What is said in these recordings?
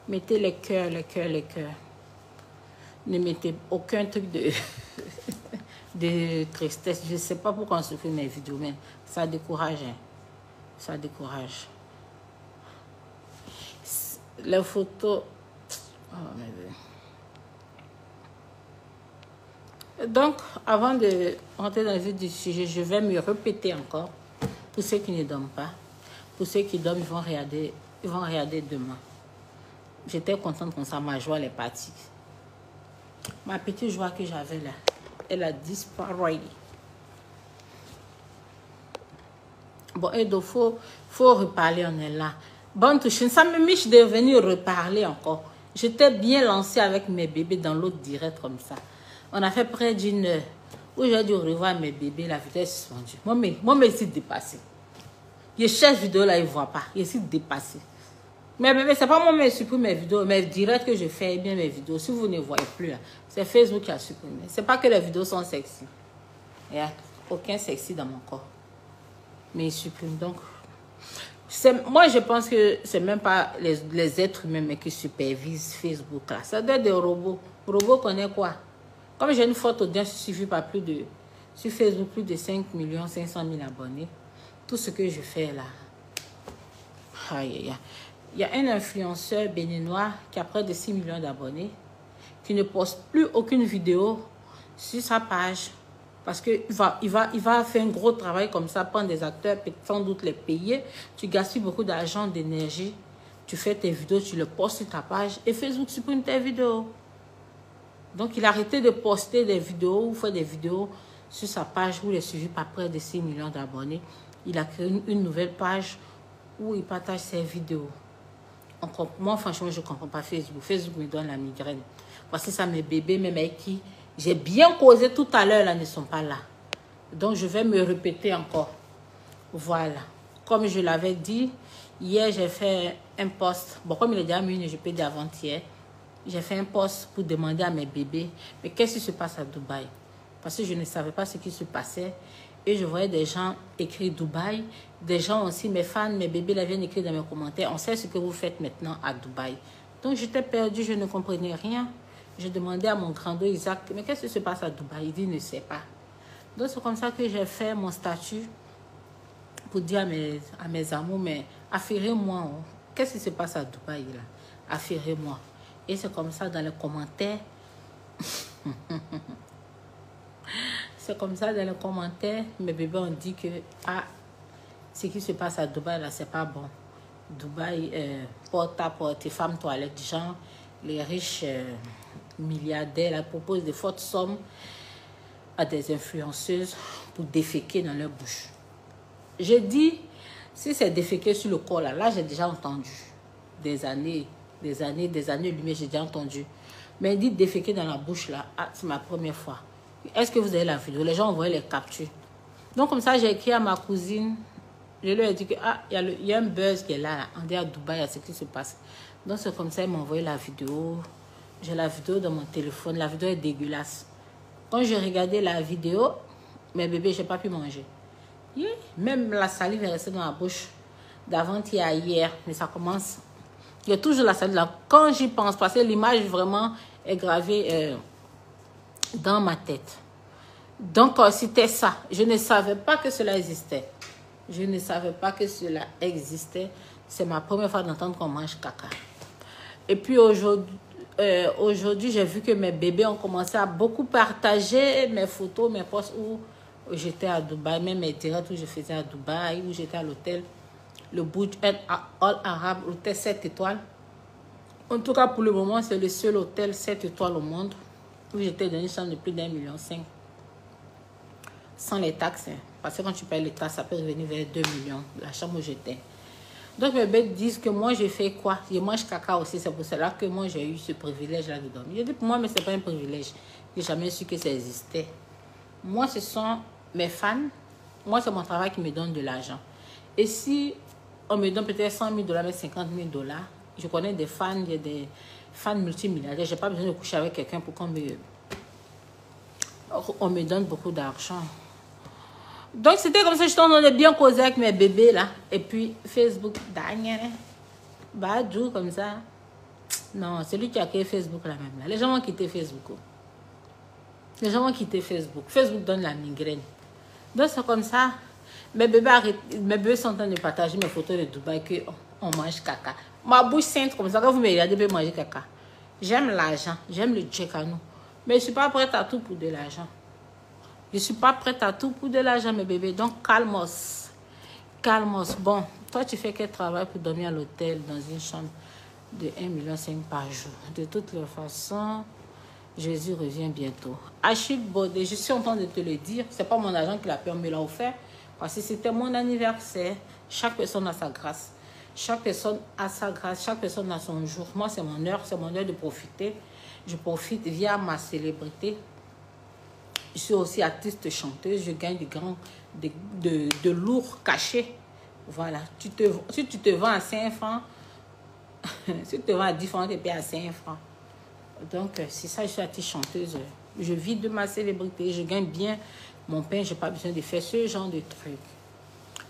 Mettez les cœurs, les cœurs, les cœurs. Ne mettez aucun truc de tristesse. Je ne sais pas pourquoi on se fait mes vidéos, mais ça décourage. Hein. Ça décourage. Les photos... Oh, donc, avant de rentrer dans le vif du sujet, je vais me répéter encore. Pour ceux qui ne dorment pas. Pour ceux qui dorment, ils vont regarder demain. J'étais contente comme ça, ma joie elle est partie. Ma petite joie que j'avais là, elle a disparu. Bon, et donc, faut reparler, on est là. Bonne touche, ça me miche de venir reparler encore. J'étais bien lancée avec mes bébés dans l'autre direct comme ça. On a fait près d'une heure où j'ai dû revoir mes bébés, la vitesse est suspendue. Moi, je suis dépassée. Je cherche vidéo là, ils ne voient pas. Je suis dépassée. Mais bébé, c'est pas moi qui supprime mes vidéos, mes directs que je fais, bien mes vidéos. Si vous ne voyez plus, c'est Facebook qui a supprimé. C'est pas que les vidéos sont sexy. Il n'y a aucun sexy dans mon corps. Mais ils suppriment donc. Moi, je pense que c'est même pas les êtres humains qui supervisent Facebook là. Ça doit être des robots. Robots connaissent quoi? Comme j'ai une forte audience, il suffit pas plus de... Sur Facebook, plus de 5 500 000 abonnés. Tout ce que je fais là. Aïe, aïe, aïe. Il y a un influenceur béninois qui a près de 6 millions d'abonnés, qui ne poste plus aucune vidéo sur sa page. Parce qu'il va faire un gros travail comme ça, prendre des acteurs, sans doute les payer. Tu gaspilles beaucoup d'argent, d'énergie. Tu fais tes vidéos, tu les postes sur ta page et Facebook supprime tes vidéos. Donc, il a arrêté de poster des vidéos ou faire des vidéos sur sa page où il est suivi par près de 6 millions d'abonnés. Il a créé une nouvelle page où il partage ses vidéos. Moi, franchement, je ne comprends pas Facebook. Facebook me donne la migraine. Parce que ça, mes bébés, mes mecs qui j'ai bien causé tout à l'heure, là, ne sont pas là. Donc, je vais me répéter encore. Voilà. Comme je l'avais dit, hier, j'ai fait un post. Bon, comme il est déjà minuit, je peux dire avant-hier. J'ai fait un post pour demander à mes bébés, mais qu'est-ce qui se passe à Dubaï? Parce que je ne savais pas ce qui se passait. Et je voyais des gens écrire Dubaï. Des gens aussi, mes fans, mes bébés, là, viennent écrire dans mes commentaires. On sait ce que vous faites maintenant à Dubaï. Donc, j'étais perdue, je ne comprenais rien. Je demandais à mon grand-père Isaac, mais qu'est-ce qui se passe à Dubaï? Il dit, il ne sait pas. Donc, c'est comme ça que j'ai fait mon statut pour dire à mes amours, mais affirmez-moi, hein, qu'est-ce qui se passe à Dubaï, là? Affirmez-moi. Et c'est comme ça dans les commentaires. C'est comme ça dans les commentaires, mes bébés ont dit que ce qui se passe à Dubaï, là, c'est pas bon. Dubaï, porte à porte, femmes toilettes, gens, les riches milliardaires, là, proposent de fortes sommes à des influenceuses pour déféquer dans leur bouche. J'ai dit, si c'est déféquer sur le corps, là j'ai déjà entendu. Des années, mais j'ai déjà entendu. Mais dit déféquer dans la bouche, là, c'est ma première fois. Est-ce que vous avez la vidéo? Les gens ont envoyé les captures. Donc, comme ça, j'ai écrit à ma cousine. Je lui ai dit que il y a un buzz qui est là. On dit à Dubaï, il y a ce qui se passe. Donc, c'est comme ça, ils m'ont envoyé la vidéo. J'ai la vidéo dans mon téléphone. La vidéo est dégueulasse. Quand j'ai regardé la vidéo, mes bébés, je n'ai pas pu manger. Même la salive est restée dans la bouche d'avant-hier à hier. Mais ça commence. Il y a toujours la salive là. Quand j'y pense, parce que l'image vraiment est gravée dans ma tête. Donc, c'était ça. Je ne savais pas que cela existait. Je ne savais pas que cela existait. C'est ma première fois d'entendre qu'on mange caca. Et puis aujourd'hui, j'ai vu que mes bébés ont commencé à beaucoup partager mes photos, mes posts où j'étais à Dubaï, même mes directs où je faisais à Dubaï, où j'étais à l'hôtel, le Burj Al Arab, l'hôtel 7 étoiles. En tout cas, pour le moment, c'est le seul hôtel 7 étoiles au monde où j'étais dans une chambre de plus d'1,5 million. Sans les taxes. Hein. Parce que quand tu payes les taxes, ça peut revenir vers 2 millions. La chambre où j'étais. Donc, mes bêtes disent que moi, j'ai fait quoi? Je mange caca aussi. C'est pour cela que moi, j'ai eu ce privilège-là de dormir. Je dis pour moi, mais ce n'est pas un privilège. Je n'ai jamais su que ça existait. Moi, ce sont mes fans. Moi, c'est mon travail qui me donne de l'argent. Et si on me donne peut-être 100 000 $, mais 50 000 $, je connais des fans, il y a des fans multimilliardaires. Je n'ai pas besoin de coucher avec quelqu'un pour qu'on me donne beaucoup d'argent. Donc, c'était comme ça, je t'en ai bien causé avec mes bébés, là. Et puis, Facebook, Daniel, Badou, comme ça. Non, c'est lui qui a créé Facebook là même. Là. Les gens vont quitter Facebook. Oh. Les gens vont quitter Facebook. Facebook donne la migraine. Donc c'est comme ça. Mes bébés sont en train de partager mes photos de Dubaï qu'on mange caca. Ma bouche sainte comme ça, quand vous me regardez, je peux manger caca. J'aime l'argent, j'aime le tchècanou. Mais je ne suis pas prête à tout pour de l'argent. Je ne suis pas prête à tout pour de l'argent, mes bébés. Donc calmos. Calmos. Bon, toi tu fais quel travail pour dormir à l'hôtel dans une chambre de 1,5 million par jour. De toutes les façons, Jésus revient bientôt. Achille Baudet, je suis en train de te le dire. Ce n'est pas mon agent qui l'a permis, me l'a offert. Parce que c'était mon anniversaire. Chaque personne a sa grâce. Chaque personne a sa grâce. Chaque personne a son jour. Moi, c'est mon heure de profiter. Je profite via ma célébrité. Je suis aussi artiste chanteuse. Je gagne de lourds cachets. Voilà. Si tu te vends à 5 francs, si tu te vends à 10 francs, tu payes à 5 francs. Donc, c'est ça, je suis artiste chanteuse. Je vis de ma célébrité. Je gagne bien mon pain. Je n'ai pas besoin de faire ce genre de trucs.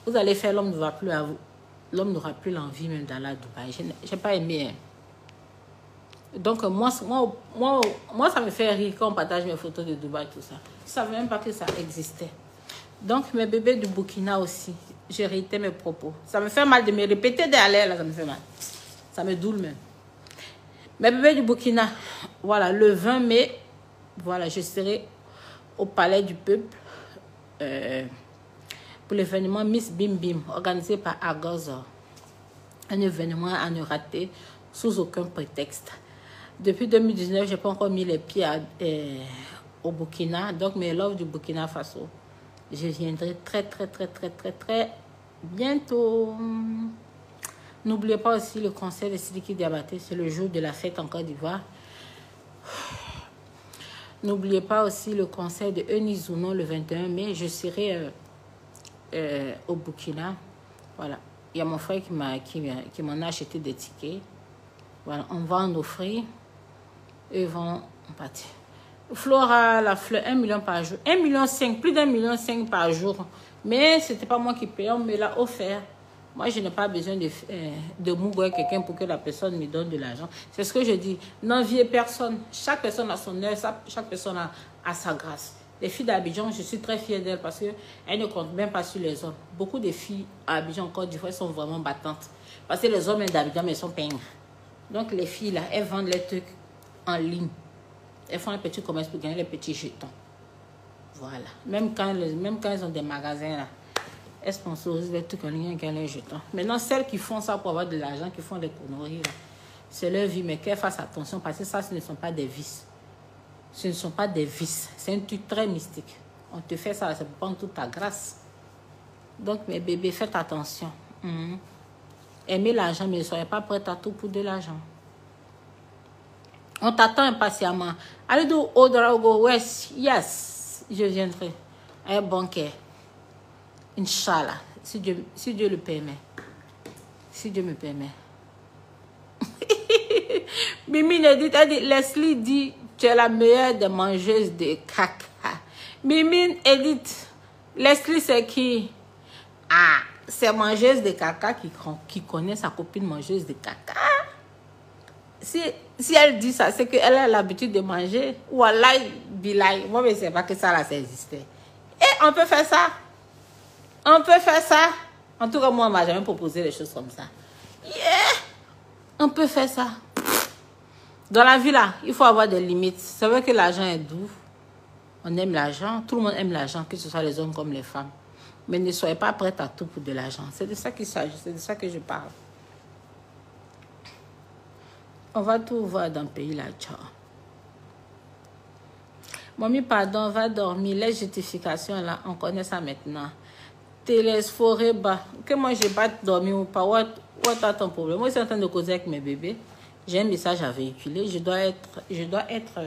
Vous allez faire, l'homme n'aura plus l'envie même d'aller à Dubaï. Je n'ai pas aimé. Hein. Donc, moi, ça me fait rire quand on partage mes photos de Dubaï, tout ça. Je ne savais même pas que ça existait. Donc, mes bébés du Burkina aussi, j'ai réité mes propos. Ça me fait mal de me répéter derrière, là, ça me fait mal. Ça me doule même. Mes bébés du Burkina, voilà, le 20 mai, voilà, je serai au Palais du Peuple pour l'événement Miss Bim Bim, organisé par Agoza. Un événement à ne rater sous aucun prétexte. Depuis 2019, je n'ai pas encore mis les pieds au Burkina, donc mes loves du Burkina Faso. Je viendrai très bientôt. N'oubliez pas aussi le concert de Sidiki Diabaté, c'est le jour de la fête en Côte d'Ivoire. N'oubliez pas aussi le concert de Eunice Zounon le 21 mai. Je serai au Burkina. Voilà. Il y a mon frère qui m'en a acheté des tickets. Voilà. On va en offrir. Eux vont partir. Flora, la fleur, 1 million par jour. 1,5 million, plus d'1,5 million par jour. Mais ce n'était pas moi qui payais, on me l'a offert. Moi, je n'ai pas besoin de mouiller quelqu'un pour que la personne me donne de l'argent. C'est ce que je dis. N'enviez personne. Chaque personne a son heure, chaque personne a sa grâce. Les filles d'Abidjan, je suis très fière d'elles parce qu'elles ne comptent même pas sur les hommes. Beaucoup de filles à Abidjan, Côte d'Ivoire, sont vraiment battantes. Parce que les hommes d'Abidjan, mais ils sont peignés. Donc, les filles, là, elles vendent les trucs en ligne. Elles font un petit commerce pour gagner les petits jetons. Voilà. Même quand ils ont des magasins, là, elles sponsorisent les trucs en ligne et gagnent les jetons. Maintenant, celles qui font ça pour avoir de l'argent, qui font des conneries, là, c'est leur vie. Mais qu'elles fassent attention parce que ça, ce ne sont pas des vices. Ce ne sont pas des vices. C'est un truc très mystique. On te fait ça, ça prend toute ta grâce. Donc, mes bébés, faites attention. Aimez l'argent, mais ne soyez pas prêts à tout pour de l'argent. On t'attend impatiemment. Allez do Odraogo West. Yes, je viendrai. Un banquet. Inch'Allah. Si Dieu le permet. Si Dieu me permet. Mimine elle dit, Leslie dit, tu es la meilleure des mangeuses de caca. Mimine Edith, Leslie c'est qui? Ah, c'est mangeuse de caca qui connaît sa copine mangeuse de caca. Si elle dit ça, c'est qu'elle a l'habitude de manger. Wallah, bilay. Moi, je ne sais pas que ça, là, ça existait. Et on peut faire ça. On peut faire ça. En tout cas, moi, on ne m'a jamais proposé des choses comme ça. Yeah! On peut faire ça. Dans la vie, là, il faut avoir des limites. C'est vrai que l'argent est doux. On aime l'argent. Tout le monde aime l'argent, que ce soit les hommes comme les femmes. Mais ne soyez pas prêts à tout pour de l'argent. C'est de ça qu'il s'agit. C'est de ça que je parle. On va tout voir dans le pays là, ciao. Mamie, pardon, va dormir. Les justifications là, on connaît ça maintenant. Télésphoré bas. Que moi, je n'ai pas dormi ou pas. What a ton problème? Moi, je suis en train de causer avec mes bébés. J'ai un message à véhiculer. Je dois être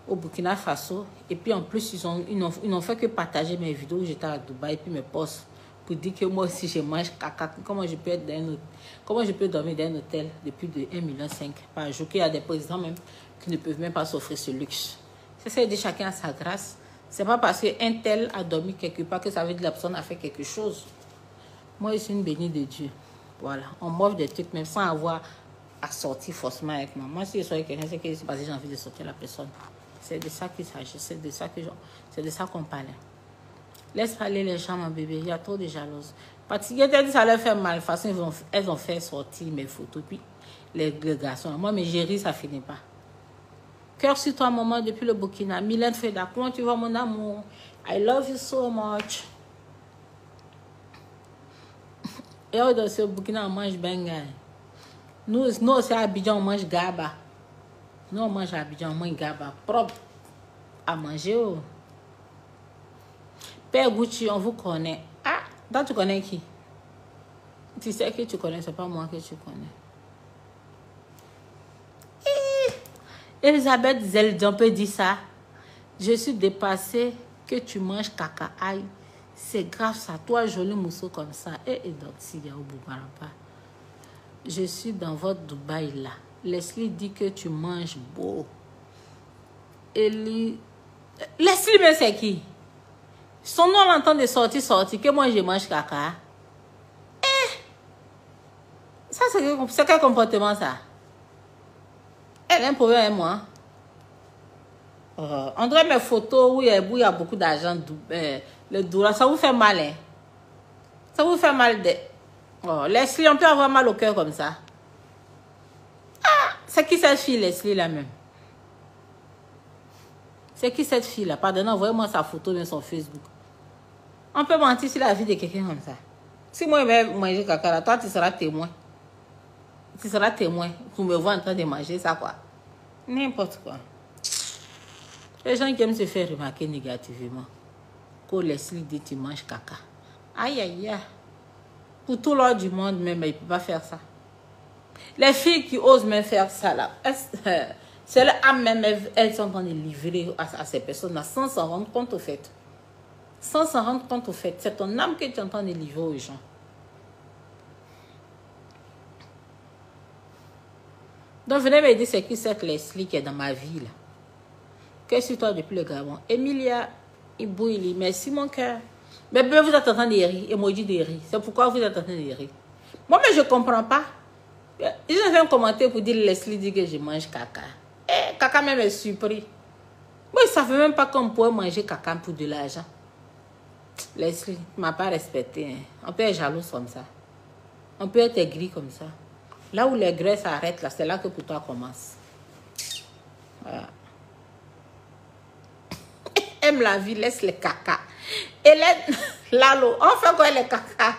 au Burkina Faso. Et puis en plus, ils n'ont fait que partager mes vidéos où j'étais à Dubaï et puis mes posts. Pour dire que moi aussi je mange caca, comment je peux dormir dans un hôtel de plus de 1,5 million par jour, qu'il y a des présidents même qui ne peuvent même pas s'offrir ce luxe. C'est ça, dit chacun a sa grâce. C'est pas parce qu'un tel a dormi quelque part que ça veut dire que la personne a fait quelque chose. Moi, je suis une bénie de Dieu. Voilà, on m'offre des trucs même sans avoir à sortir forcément avec moi. Moi, si je sois quelqu'un, c'est que c'est parce que j'ai envie de sortir la personne. C'est de ça qu'il s'agit, c'est de ça qu'on parle. Laisse parler les gens, mon bébé, il y a trop de jalouses. Parce que dit ça leur fait mal, de toute façon, elles ont fait sortir mes photos, puis les garçons. Moi, mes géris, ça finit pas. Cœur sur toi, maman, depuis le Burkina. Mylène Freda, comment tu vas, mon amour? I love you so much. Et au Burkina, on mange benga. Nous c'est à Abidjan, on mange gaba. Nous, on mange à Abidjan, on mange gaba. Propre à manger. Oh. Père Gucci, on vous connaît. Ah, toi, tu connais qui? Tu sais que tu connais, c'est pas moi que tu connais. Elisabeth Zeldi, on peut dire ça. Je suis dépassée que tu manges caca. Aïe, c'est grave ça. Toi, joli mousseau comme ça. Et donc, s'il y a au Boubarapa. Je suis dans votre Dubaï là. Leslie dit que tu manges beau. Leslie, mais c'est qui? Son nom l'entend de sortir, que moi je mange caca. Ça, c'est quel comportement ça? Elle a un problème avec moi. On dirait mes photos où il y a beaucoup d'argent. Le douleur, ça vous fait mal, hein? Ça vous fait mal de... Oh, Leslie, on peut avoir mal au cœur comme ça. Ah, c'est qui cette fille, Leslie, là même? C'est qui cette fille, là? Pardon, envoyez-moi sa photo dans son Facebook. On peut mentir sur la vie de quelqu'un comme ça. Si moi, je vais manger caca, là, toi, tu seras témoin. Tu seras témoin pour me voir en train de manger ça, quoi. N'importe quoi. Les gens qui aiment se faire remarquer négativement. Quand Leslie dit tu manges caca. Aïe, aïe, aïe. Pour tout l'ordre du monde, même, il ne peut pas faire ça. Les filles qui osent même faire ça, là, c'est leur âme même, elles sont en train de livrer à ces personnes-là sans s'en rendre compte au fait. Sans s'en rendre compte au fait. C'est ton âme que tu es en train de livrer aux gens. Donc, venez me dire c'est qui cette Leslie qui est dans ma vie, là. Qu'est-ce que toi depuis le Gabon? Emilia Ibouili, merci mon cœur. Mais bien, vous êtes en train de rire, emoji de rire. C'est pourquoi vous êtes en train de rire. Moi, mais je ne comprends pas. Ils ont fait un commentaire pour dire Leslie dit que je mange caca. Eh, caca même est surpris. Moi, ils ne savaient même pas qu'on pouvait manger caca pour de l'argent. Leslie, tu ne m'as pas respecté. Hein. On peut être jaloux comme ça. On peut être aigri comme ça. Là où les graisses s'arrêtent, là, c'est là que pour toi commence. Voilà. Aime la vie, laisse les caca. Hélène, Lalo, on fait quoi les caca?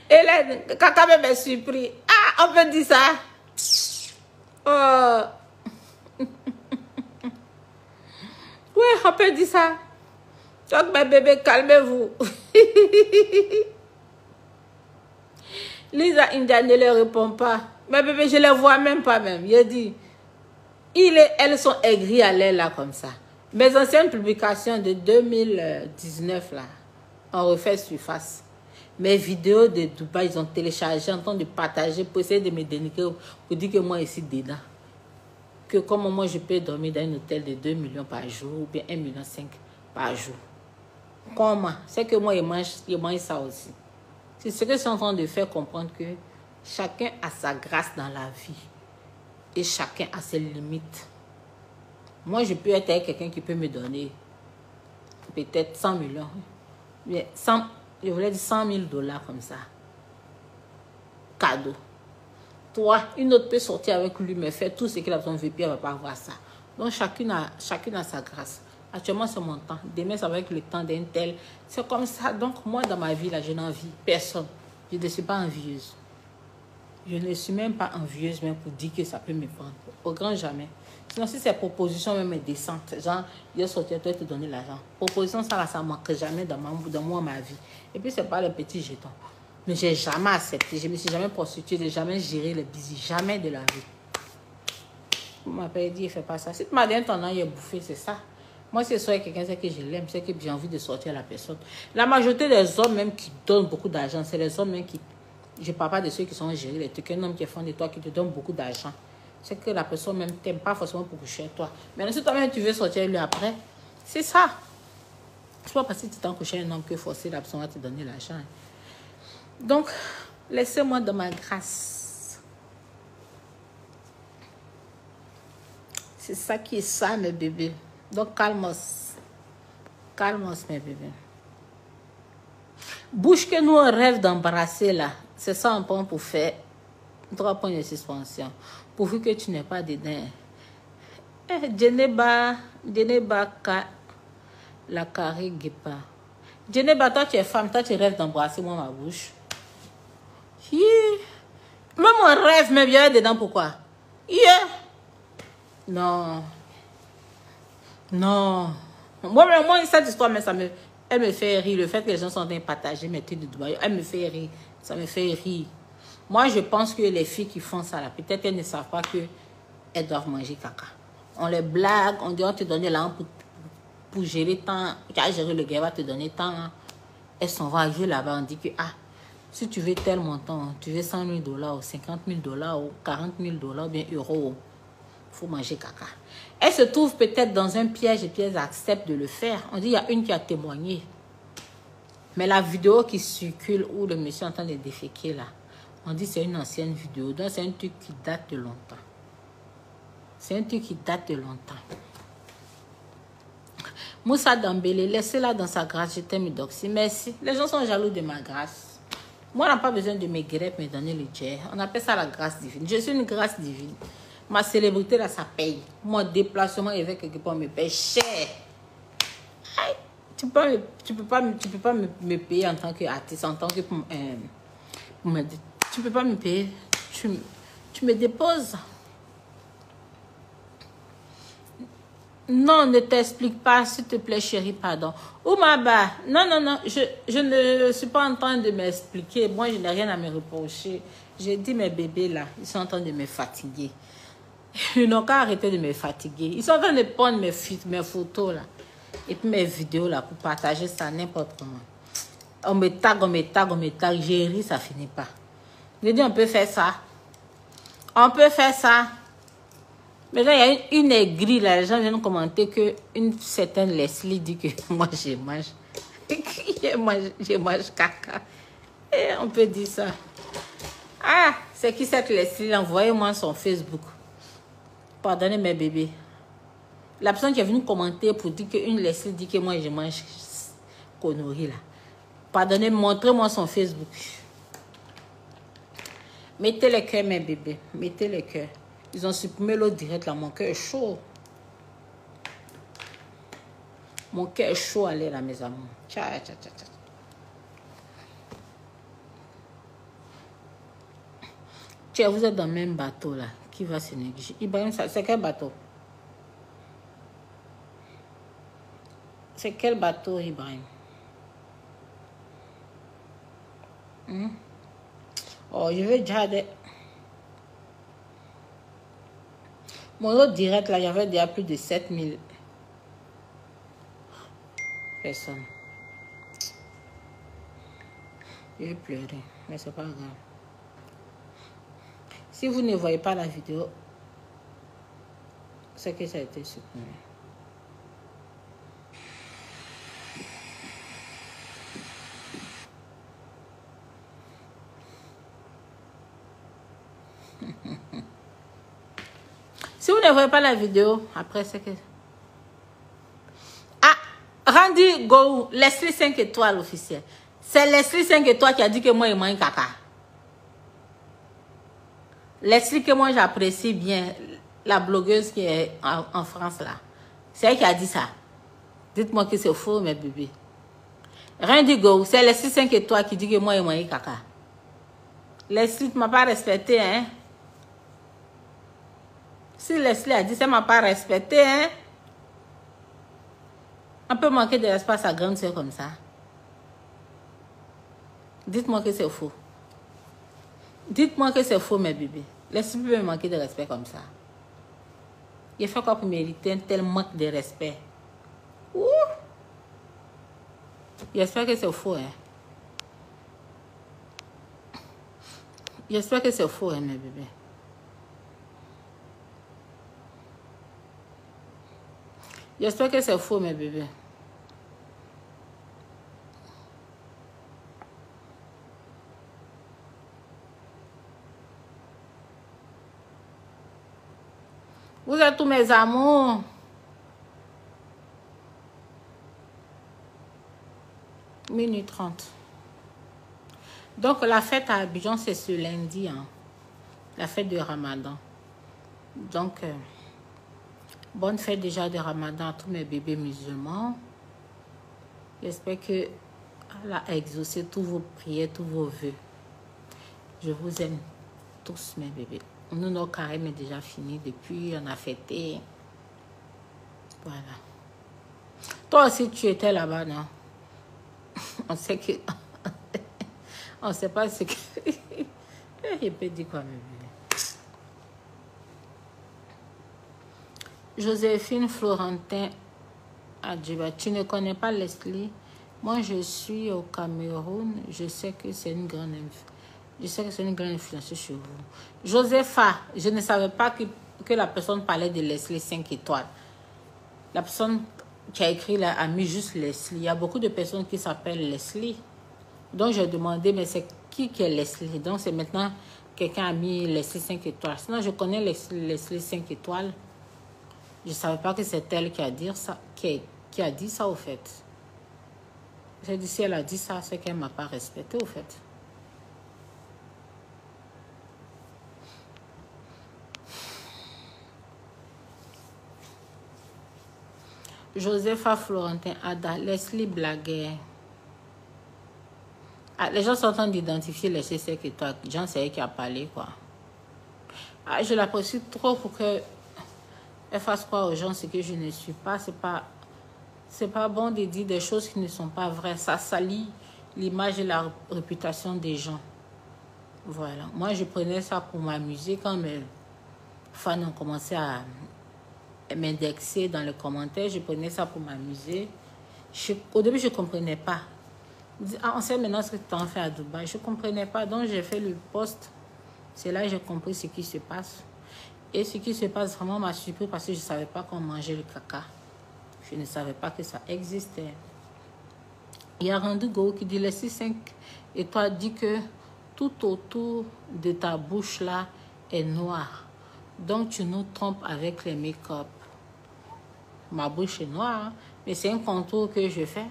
Hélène, caca même est surpris. Ah, on peut dire ça. Oh. Oui, on peut dire ça. Donc, mes bébés, calmez-vous. Lisa India ne leur répond pas. Mes bébés, je ne les vois même pas même. Il dit, elles sont aigries à l'air là comme ça. Mes anciennes publications de 2019 là, ont refait surface. Mes vidéos de Dubaï, ils ont téléchargé en train de partager pour essayer de me dénigrer, pour dire que moi ici dedans. Que comment moi je peux dormir dans un hôtel de 2 millions par jour ou bien 1,5 million par jour. Comment? C'est que moi, je mange ça aussi. C'est ce que je suis en train de faire comprendre que chacun a sa grâce dans la vie. Et chacun a ses limites. Moi, je peux être avec quelqu'un qui peut me donner peut-être 100 millions. Mais je voulais dire 100 000 $ comme ça. Cadeau. Toi, une autre peut sortir avec lui, mais faire tout ce qu'il a besoin de faire, puis elle ne va pas avoir ça. Donc, chacune a sa grâce. Actuellement, c'est mon temps. Demain, ça va être le temps d'un tel. C'est comme ça. Donc, moi, dans ma vie, là, je n'envie personne. Je ne suis pas envieuse. Je ne suis même pas envieuse, même pour dire que ça peut me prendre. Au grand jamais. Sinon, si ces propositions même est décente, genre, il sortir, toi, te donner l'argent. Proposition, ça ne manque jamais dans moi, ma vie. Et puis, c'est pas les petits jetons. Mais je n'ai jamais accepté. Je ne me suis jamais prostituée. Je n'ai jamais géré les bisous. Jamais de la vie. Vous m'avez dit, il ne fait pas ça. Si tu m'as dit un tendance, il est bouffé, c'est ça. Moi, si c'est quelqu'un, c'est que je l'aime, c'est que j'ai envie de sortir à la personne. La majorité des hommes même qui donnent beaucoup d'argent, c'est les hommes même qui... Je ne parle pas de ceux qui sont gérés, les trucs. Un homme qui est fan de toi, qui te donne beaucoup d'argent. C'est que la personne même t'aime pas forcément pour coucher avec toi. Mais si toi-même tu veux sortir lui après, c'est ça. C'est pas parce que tu t'en couches un homme que forcer la personne à te donner l'argent. Donc, laissez-moi dans ma grâce. C'est ça qui est ça, mes bébés. Donc, calmos. Calmos, mes bébés. Bouche que nous, on rêve d'embrasser, là. C'est ça, on prend pour faire 3 points de suspension. Pourvu que tu n'aies pas dedans. Djeneba, la carré guépa. Djeneba, toi, tu es femme, toi, tu rêves d'embrasser moi ma bouche. Yeah. Même mon rêve, mais bien dedans, pourquoi? Yeah. Non. Non. Moi, cette histoire, mais elle me fait rire. Le fait que les gens sont en train de partager mes trucs de Dubaï, elle me fait rire. Ça me fait rire. Moi, je pense que les filles qui font ça, là, peut-être qu'elles ne savent pas qu'elles doivent manger caca. On les blague, on dit on te donne l'argent pour gérer tant. Tu as géré le gars, va te donner tant. Elles s'en vont jouer là-bas, on dit que si tu veux tel montant, tu veux $100 000 ou $50 000 ou $40 000 ou bien euros, il faut manger caca. Elles se trouvent peut-être dans un piège et puis elles acceptent de le faire. On dit il y a une qui a témoigné. Mais la vidéo qui circule où le monsieur est en train de déféquer là, on dit c'est une ancienne vidéo. Donc c'est un truc qui date de longtemps. C'est un truc qui date de longtemps. Moussa Dambélé, laissez-la dans sa grâce. Je t'aime, Doxy. Merci. Les gens sont jaloux de ma grâce. Moi, on n'a pas besoin de mes greffes, me donner le jet. On appelle ça la grâce divine. Je suis une grâce divine. Ma célébrité, là, ça paye. Mon déplacement avec quelque part me paye cher. Aïe. Tu peux pas me payer en tant qu'artiste, en tant que... tu peux pas me payer. Tu me déposes. Non, ne t'explique pas, s'il te plaît, chérie, pardon. Oumaba, non, je ne suis pas en train de m'expliquer. Moi, je n'ai rien à me reprocher. J'ai dit, mes bébés, là, ils sont en train de me fatiguer. Ils n'ont qu'à arrêter de me fatiguer. Ils sont en train de prendre mes photos, là, et puis mes vidéos, là, pour partager ça n'importe comment. On me tag, j'ai ri, ça finit pas. J'ai dit, on peut faire ça. On peut faire ça. Mais là, il y a une aigrie, là, les gens viennent commenter qu'une certaine Leslie dit que moi, je mange caca. Et on peut dire ça. Ah, c'est qui cette Leslie? Envoyez-moi son Facebook. Pardonnez mes bébés. La personne qui est venue commenter pour dire qu'une Leslie dit que moi, je mange conneries, là. Pardonnez, montrez-moi son Facebook. Mettez les cœurs, mes bébés. Mettez les cœurs. Ils ont supprimé l'eau direct là. Mon cœur est chaud. Mon cœur est chaud, allez là, mes amours. Tcha. Tiens, vous êtes dans le même bateau là. Qui va se négliger? Ibrahim, c'est quel bateau? C'est quel bateau, Ibrahim? Oh, je veux déjà des... Mon autre direct, là, il y avait déjà plus de 7000 personnes. Je vais pleurer, mais c'est pas grave. Si vous ne voyez pas la vidéo, c'est que ça a été supprimé. Si vous ne voyez pas la vidéo, après c'est que... Ah, Randy Go, Leslie 5 étoiles officiel. C'est Leslie 5 étoiles qui a dit que moi, il mange caca. Leslie que moi, j'apprécie bien, la blogueuse qui est en France là. C'est elle qui a dit ça. Dites-moi que c'est faux, mes bébés. Randy Go, c'est Leslie 5 étoiles qui dit que moi, il mange caca. Leslie, tu ne m'as pas respecté, hein? Si Leslie a dit ça, ne m'a pas respecté, hein? On peut manquer de l'espace à grande soeur comme ça. Dites-moi que c'est faux. Dites-moi que c'est faux, mes bébés. Leslie peut me manquer de respect comme ça. Il fait quoi pour mériter un tel manque de respect? Ouh! J'espère que c'est faux, hein? J'espère que c'est faux, hein, mes bébés. J'espère que c'est faux, mes bébés. Vous êtes tous mes amours. Minute 30. Donc, la fête à Abidjan, c'est ce lundi. Hein, la fête de Ramadan. Donc, bonne fête déjà de Ramadan à tous mes bébés musulmans. J'espère que Allah a exaucé tous vos prières, tous vos vœux. Je vous aime tous, mes bébés. Nous, notre carême est déjà fini depuis, on a fêté. Voilà. Toi aussi, tu étais là-bas, non? On sait que... on ne sait pas ce que... Je peux dire quoi, mes bébés? Joséphine Florentin Adjiba, tu ne connais pas Leslie? Moi, je suis au Cameroun. Je sais que c'est une grande influence sur vous. Josepha, je ne savais pas que la personne parlait de Leslie 5 étoiles. La personne qui a écrit là a mis juste Leslie. Il y a beaucoup de personnes qui s'appellent Leslie. Donc, j'ai demandé, mais c'est qui est Leslie? Donc, c'est maintenant quelqu'un a mis Leslie 5 étoiles. Sinon, je connais Leslie 5 étoiles. Je ne savais pas que c'est elle qui a dit ça, qui a dit ça, au fait. J'ai dit, si elle a dit ça, c'est qu'elle ne m'a pas respecté, au fait. Josepha Florentin Ada, Leslie blaguait. Ah, les gens sont en train d'identifier les C5 et toi. Jean, c'est elle qui a parlé, quoi. Ah, je l'apprécie trop pour qu'elle fasse croire aux gens ce que je ne suis pas. C'est pas bon de dire des choses qui ne sont pas vraies. Ça salit l'image et la réputation des gens. Voilà. Moi, je prenais ça pour m'amuser quand mes fans ont commencé à m'indexer dans les commentaires. Je prenais ça pour m'amuser. Au début, je ne comprenais pas. On sait maintenant ce que tu en fais à Dubaï. Je ne comprenais pas. Donc, j'ai fait le post. C'est là que j'ai compris ce qui se passe. Et ce qui se passe vraiment m'a surpris parce que je ne savais pas qu'on mangeait le caca. Je ne savais pas que ça existait. Il y a Randugo qui dit, les 6-5 et toi dis que tout autour de ta bouche là est noir. Donc, tu nous trompes avec les make-up. Ma bouche est noire, hein, mais c'est un contour que je fais.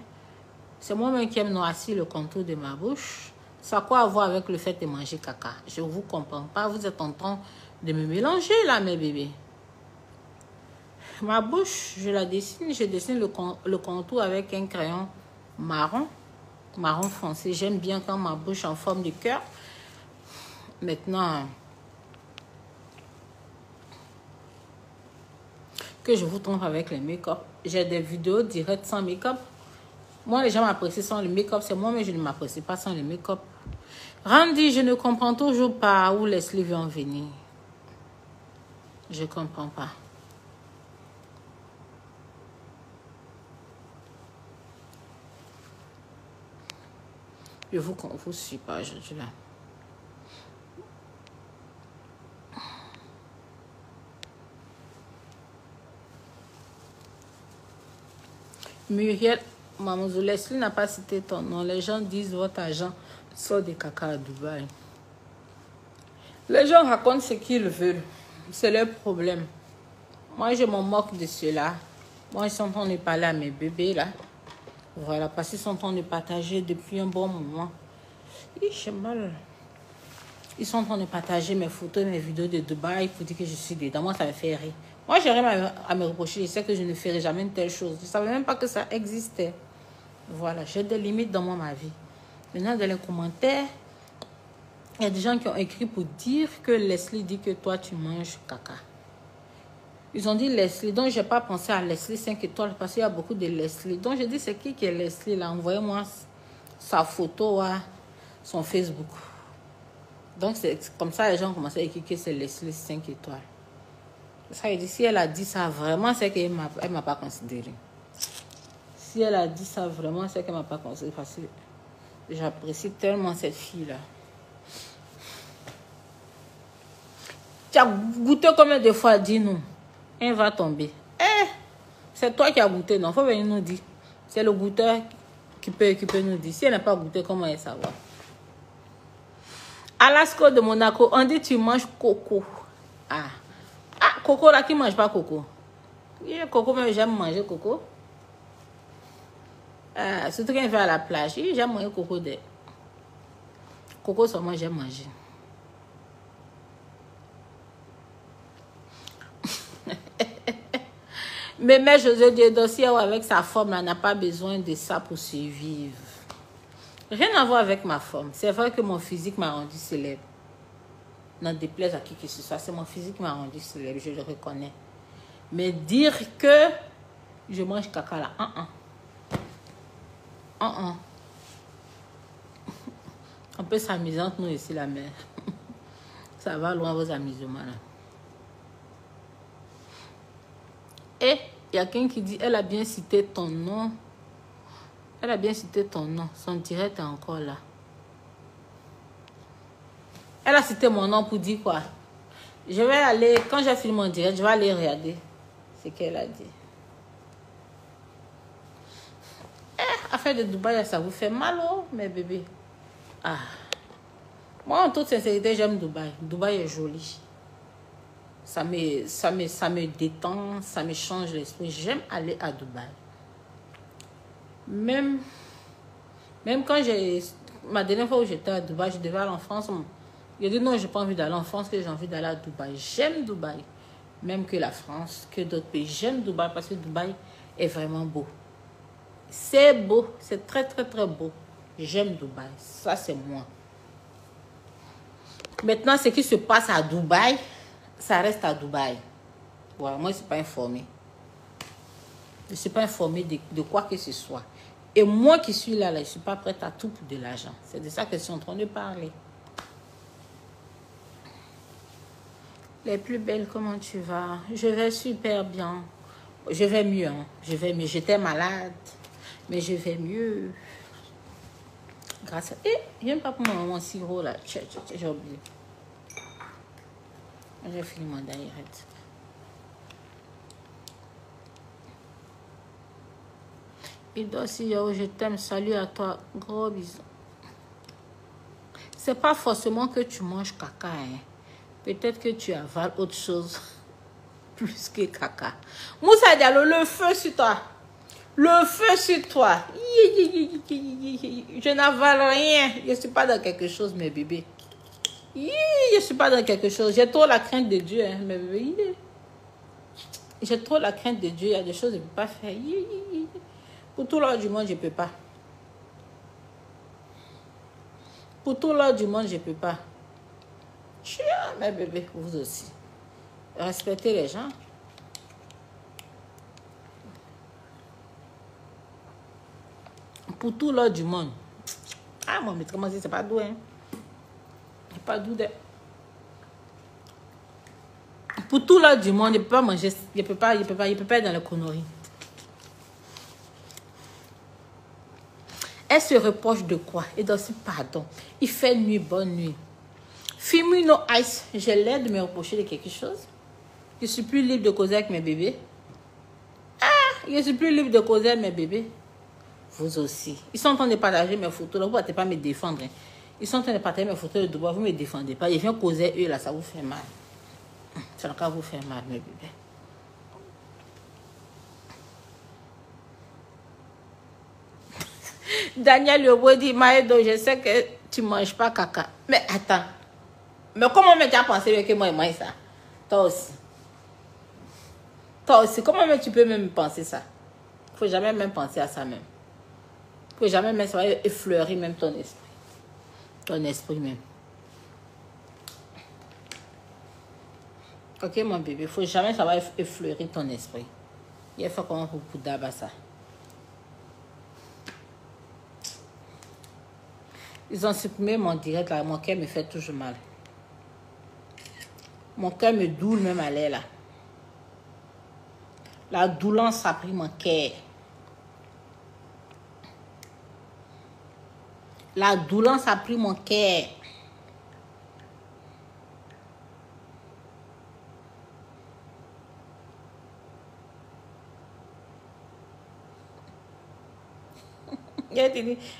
C'est moi-même qui aime noircir le contour de ma bouche. Ça a quoi à voir avec le fait de manger caca? Je ne vous comprends pas. Vous êtes en train de me mélanger là, mes bébés. Ma bouche, je la dessine. Je dessine le contour avec un crayon marron foncé. J'aime bien quand ma bouche est en forme de cœur. Maintenant, que je vous trompe avec les make-up. J'ai des vidéos directes sans make-up. Moi, les gens m'apprécient sans le make-up. C'est moi, mais je ne m'apprécie pas sans le make-up. Randy, je ne comprends toujours pas où Leslie vient venir. Je ne comprends pas. Je vous suis pas aujourd'hui là. Muriel Mamouzo, Leslie n'a pas cité ton nom. Les gens disent votre agent sort des caca à Dubaï. Les gens racontent ce qu'ils veulent. C'est leur problème. Moi, je m'en moque de cela. Moi, ils sont en train de parler à mes bébés là. Voilà, parce qu'ils sont en train de partager depuis un bon moment. J'ai mal. Ils sont en train de partager mes photos et mes vidéos de Dubaï pour dire que je suis dedans. Moi, ça me fait rire. Moi, j'ai rien à me reprocher. Je sais que je ne ferai jamais une telle chose. Je ne savais même pas que ça existait. Voilà, j'ai des limites dans ma vie. Maintenant, dans les commentaires, il y a des gens qui ont écrit pour dire que Leslie dit que toi, tu manges caca. Ils ont dit Leslie. Donc, je n'ai pas pensé à Leslie 5 étoiles parce qu'il y a beaucoup de Leslie. Donc, j'ai dit, c'est qui est Leslie là? Envoyez-moi sa photo à son Facebook. Donc, c'est comme ça les gens ont commencé à écrire que c'est Leslie 5 étoiles. Ça veut dire, si elle a dit ça vraiment, c'est qu'elle ne m'a pas considéré. Si elle a dit ça vraiment, c'est qu'elle ne m'a pas considéré. Parce que j'apprécie tellement cette fille-là. Tu as goûté combien de fois? Dis-nous. Elle va tomber. C'est toi qui as goûté, non? Il faut venir nous dire. C'est le goûteur qui peut nous dire. Si elle n'a pas goûté, comment elle savoir? Alaska de Monaco, on dit tu manges coco. Ah, Coco là qui mange pas coco. Coco, mais j'aime manger coco. Surtout quand il va à la plage. J'aime manger coco de. Coco seulement j'aime manger. Mais José Dieudossier avec sa forme là n'a pas besoin de ça pour survivre. Rien à voir avec ma forme. C'est vrai que mon physique m'a rendu célèbre. N'en déplaise à qui que ce soit, c'est mon physique qui m'a rendu célèbre, je le reconnais. Mais dire que je mange caca là, On peut s'amuser entre nous ici, la mère. Ça va loin vos amusements là. Et il y a quelqu'un qui dit, elle a bien cité ton nom. Elle a bien cité ton nom. Son direct est encore là. Elle a cité mon nom pour dire quoi? Je vais aller, quand j'ai filmé mon direct, je vais aller regarder ce qu'elle a dit. Affaire de Dubaï, ça vous fait mal, oh, mes bébés? Moi, en toute sincérité, j'aime Dubaï. Dubaï est joli. Ça me détend, ça me change l'esprit. J'aime aller à Dubaï. Même quand ma dernière fois où j'étais à Dubaï, je devais aller en France. J'ai dit non, j'ai pas envie d'aller en France, que j'ai envie d'aller à Dubaï. J'aime Dubaï. Même que la France, que d'autres pays. J'aime Dubaï parce que Dubaï est vraiment beau. C'est beau. C'est très, très, très beau. J'aime Dubaï. Ça, c'est moi. Maintenant, ce qui se passe à Dubaï, ça reste à Dubaï. Voilà, moi, je ne suis pas informée. Je ne suis pas informée de quoi que ce soit. Et moi qui suis là, je ne suis pas prête à tout pour de l'argent. C'est de ça que je suis en train de parler. Les plus belles, comment tu vas? Je vais super bien. Je vais mieux. Hein. Je vais mieux. J'étais malade, mais je vais mieux. Grâce à... il n'y a pas pour mon sirop là. J'ai oublié. J'ai fini mon direct. Il doit aussi, je t'aime, salut à toi, gros bisous. C'est pas forcément que tu manges caca, hein. Peut-être que tu avales autre chose plus que caca. Moussa Diallo, le feu sur toi. Le feu sur toi. Je n'avale rien. Je ne suis pas dans quelque chose, mes bébés. Je ne suis pas dans quelque chose. J'ai trop la crainte de Dieu, hein, mes bébés. J'ai trop la crainte de Dieu. Il y a des choses que je ne peux pas faire. Pour tout l'heure du monde, je ne peux pas. Pour tout l'heure du monde, je ne peux pas. Mes bébés, vous aussi. Respectez les gens. Pour tout l'heure du monde. Moi, mais comment c'est pas doux, hein? C'est pas doux de... Pour tout l'heure du monde, je ne peux pas manger. Je ne peux pas être dans les conneries. Elle se reproche de quoi? Et donc, pardon. Il fait nuit, bonne nuit. Fimino Ice, j'ai l'air de me reprocher de quelque chose. Je suis plus libre de causer avec mes bébés. Je suis plus libre de causer avec mes bébés. Vous aussi. Ils sont en train de partager mes photos. Là, vous ne pouvez pas me défendre. Hein. Ils sont en train de partager mes photos de Dubaï. Vous ne me défendez pas. Je viens causer eux, là, ça vous fait mal. Ça va vous faire mal, mes bébés. Daniel Yobo dit, Maëdo, je sais que tu ne manges pas caca. Mais attends. Mais comment tu as pensé que moi, je mange ça? Toi aussi. Toi aussi, comment tu peux même penser ça? Il ne faut jamais même penser à ça même. Il ne faut jamais même ça va effleurer même ton esprit. Ton esprit même. Ok, mon bébé, il ne faut jamais ça va effleurer ton esprit. Il faut comment pour d'abord ça. Ils ont supprimé mon direct là. Mon cœur me fait toujours mal. Mon cœur me doule même à l'air là. La doulance a pris mon cœur. La doulance a pris mon cœur.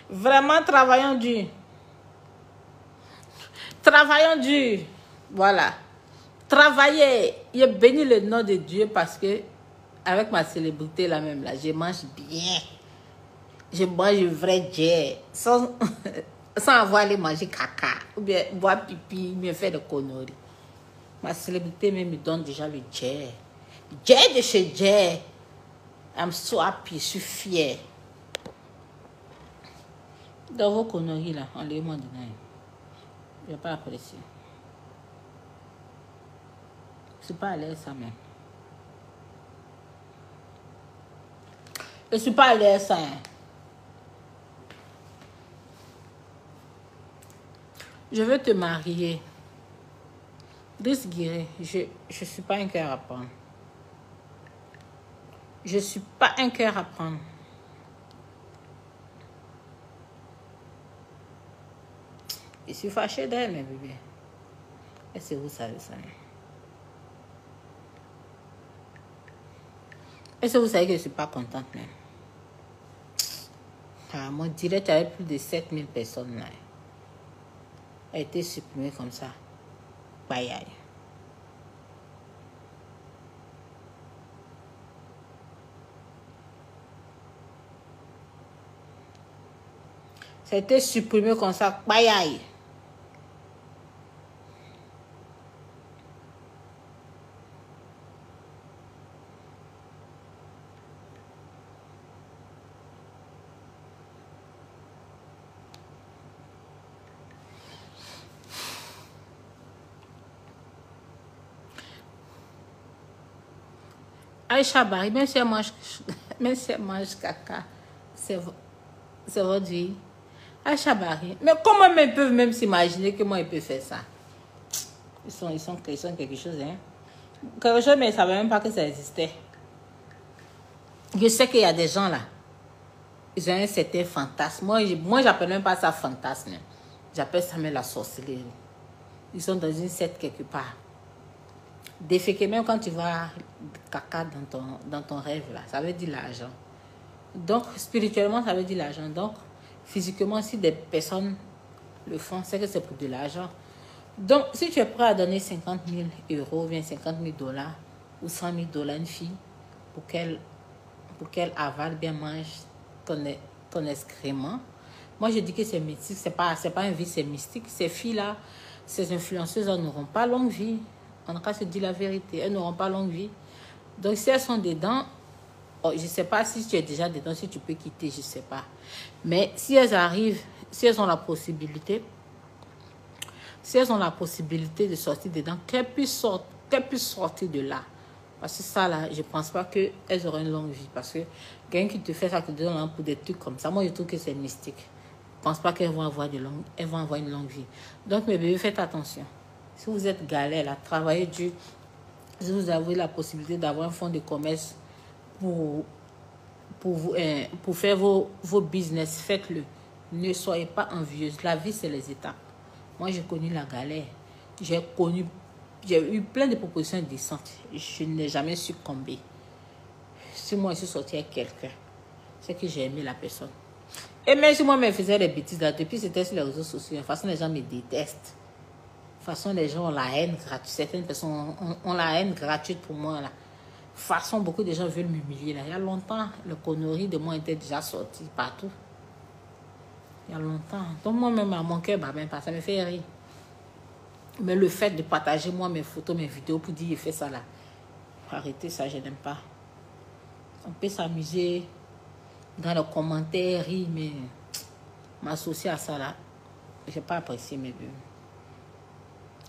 Vraiment, travaillons dur. Travaillons dur. Voilà. travailler. Il béni le nom de Dieu parce que avec ma célébrité là même là, je mange bien. Je mange vrai jet sans, sans avoir à aller manger caca ou bien boire pipi, me faire des conneries. Ma célébrité même me donne déjà le jet. Jet de chez jet. I'm so happy, je suis fière. Dans vos conneries là, enlevez-moi de là. Je ne vais pas apprécier. Je ne suis pas à l'aise ça même. Je ne suis pas à l'aise ça. Je veux te marier. Driss Guiré, je ne suis pas un cœur à prendre. Je ne suis pas un cœur à prendre. Je suis fâchée d'elle, mes bébés. Est-ce que vous savez ça? Est-ce que vous savez que je ne suis pas contente même? Ah, mon direct avait plus de 7000 personnes là. A été supprimé comme ça. Bye aïe. Ça a été supprimé comme ça. Bye aïe. Aïcha Barry, même si elle mange caca, c'est votre vie. Aïcha Barry, mais comment ils peuvent même s'imaginer que moi, ils peuvent faire ça? Ils sont quelque chose, hein? Quelque chose, mais ils ne savaient même pas que ça existait. Je sais qu'il y a des gens là, ils ont un certain fantasme. Moi j'appelle même pas ça fantasme. J'appelle ça même la sorcellerie. Ils sont dans une secte quelque part. Déféquer, même quand tu vas caca dans ton rêve, là, ça veut dire l'argent. Donc, spirituellement, ça veut dire l'argent. Donc, physiquement, si des personnes le font, c'est que c'est pour de l'argent. Donc, si tu es prêt à donner 50 000 euros, bien 50 000 dollars ou 100 000 dollars à une fille pour qu'elle avale, bien mange ton excrément, moi, je dis que c'est mystique. C'est pas un vice, c'est mystique. Ces filles-là, ces influenceuses, elles n'auront pas longue vie. On a se dire la vérité, elles n'auront pas longue vie. Donc, si elles sont dedans, oh, je ne sais pas si tu es déjà dedans, si tu peux quitter, je ne sais pas. Mais si elles arrivent, si elles ont la possibilité, de sortir dedans, qu'elles puissent sortir de là. Parce que ça, là, je ne pense pas qu'elles auront une longue vie. Parce que quelqu'un qui te fait ça, qui te donne pour des trucs comme ça, moi, je trouve que c'est mystique. Je ne pense pas qu'elles vont avoir une longue vie. Donc, mes bébés, faites attention. Si vous êtes galère, là, travaillez dur. Si vous avez la possibilité d'avoir un fonds de commerce pour faire vos business, faites-le. Ne soyez pas envieuse. La vie, c'est les étapes. Moi, j'ai connu la galère. J'ai eu plein de propositions décentes. Je n'ai jamais succombé. Si moi, je suis sortie avec quelqu'un, c'est que j'ai aimé la personne. Et même si moi, je faisais des bêtises là, depuis c'était sur les réseaux sociaux, de toute façon, les gens me détestent. De toute façon, les gens ont la haine gratuite. Certaines personnes ont la haine gratuite pour moi. Là. De toute façon, beaucoup de gens veulent m'humilier. Il y a longtemps, le connerie de moi était déjà sorti partout. Il y a longtemps. Donc, moi-même, à mon cœur, même pas, ça me fait rire. Mais le fait de partager, moi, mes photos, mes vidéos, pour dire, il fait ça là. Arrêtez ça, je n'aime pas. On peut s'amuser dans les commentaires, rire, mais m'associer à ça là, je n'ai pas apprécié mes bébés.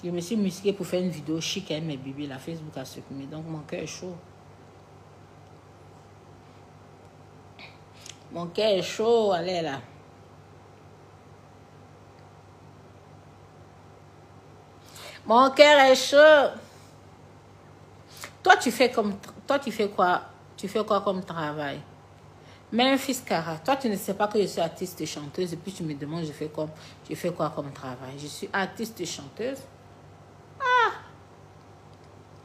Je me suis musquée pour faire une vidéo chic avec mes bébés. La Facebook a supprimé. Donc, mon cœur est chaud. Mon cœur est chaud. Allez là. Mon cœur est chaud. Toi, tu fais quoi? Tu fais quoi comme travail? Memphis Cara, toi, tu ne sais pas que je suis artiste et chanteuse. Et puis, tu me demandes, je fais quoi comme travail? Je suis artiste et chanteuse.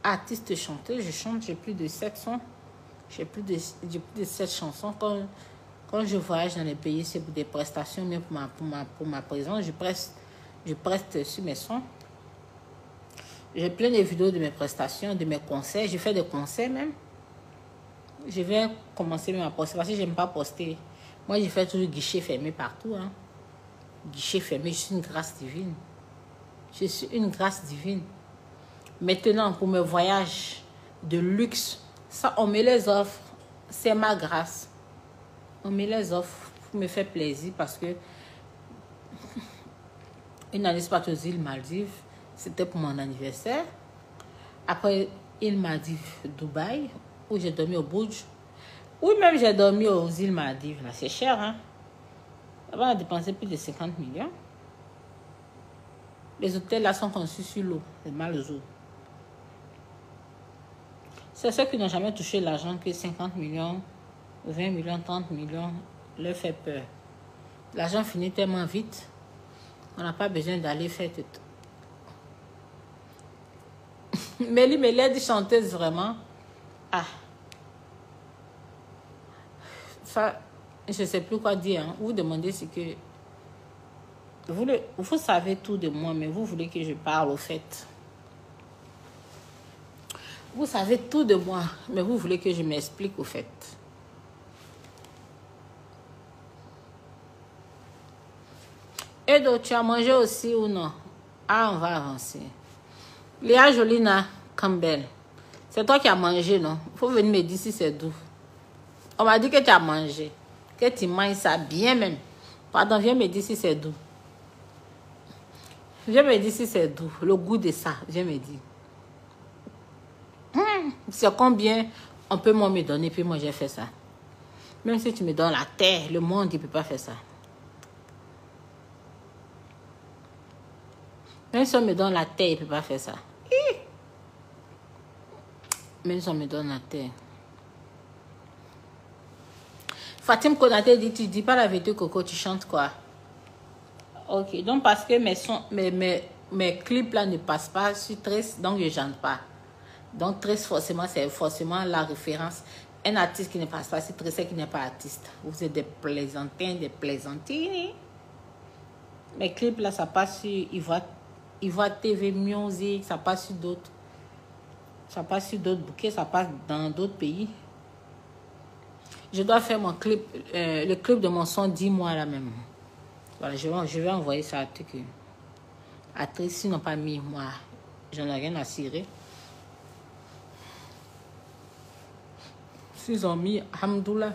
Artiste chanteuse, je chante, j'ai plus de 7 sons. J'ai plus de 7 chansons. Quand je voyage dans les pays, c'est pour des prestations, mais pour ma présence, je preste sur mes sons. J'ai plein de vidéos de mes prestations, de mes concerts. Je fais des concerts même. Je vais commencer même à poster parce que je n'aime pas poster. Moi, je fais toujours guichet fermé partout. Hein. Guichet fermé, je suis une grâce divine. Je suis une grâce divine. Maintenant, pour mes voyages de luxe, ça, on me les offre. C'est ma grâce. On me les offre pour me faire plaisir parce que une année, c'est partie aux îles Maldives. C'était pour mon anniversaire. Après, îles Maldives, Dubaï, où j'ai dormi au Burj. Oui, même j'ai dormi aux îles Maldives. Là, c'est cher, hein. Là-bas, on a dépensé plus de 50 millions. Les hôtels là sont conçus sur l'eau. C'est mal aux eaux. C'est ceux qui n'ont jamais touché l'argent que 50 millions, 20 millions, 30 millions leur fait peur. L'argent finit tellement vite. On n'a pas besoin d'aller faire tout. Mélie dit chanteuse vraiment. Ah. Ça, je ne sais plus quoi dire. Hein. Vous demandez ce que... Vous savez tout de moi, mais vous voulez que je parle au fait. Vous savez tout de moi, mais vous voulez que je m'explique au fait. Edo, tu as mangé aussi ou non? Ah, on va avancer. Léa Jolina Campbell, c'est toi qui as mangé, non? Il faut venir me dire si c'est doux. On m'a dit que tu as mangé, que tu manges ça bien même. Pardon, viens me dire si c'est doux. Viens me dire si c'est doux, le goût de ça, viens me dire. C'est combien on peut moi me donner, puis moi j'ai fait ça. Même si tu me donnes la terre, le monde, il ne peut pas faire ça. Même si on me donne la terre, il ne peut pas faire ça. Même si on me donne la terre. Fatim Konaté dit, tu dis pas la vérité, Coco, tu chantes quoi? Ok, donc parce que mes clips là ne passent pas sur Trace, donc je ne chante pas. Donc Trace, forcément, c'est forcément la référence. Un artiste qui ne passe pas sur Trace, c'est qui n'est pas artiste. Vous êtes des plaisantins, des plaisantines. Mes clips là, ça passe sur Ivoire TV Music, ça passe sur d'autres. Ça passe sur d'autres bouquets, ça passe dans d'autres pays. Je dois faire mon clip, le clip de mon son 10 mois là même. Voilà, je vais envoyer ça à Tuku. À Tracy, ils n'ont pas mis moi. J'en ai rien à cirer. S'ils ont mis Hamdoullah.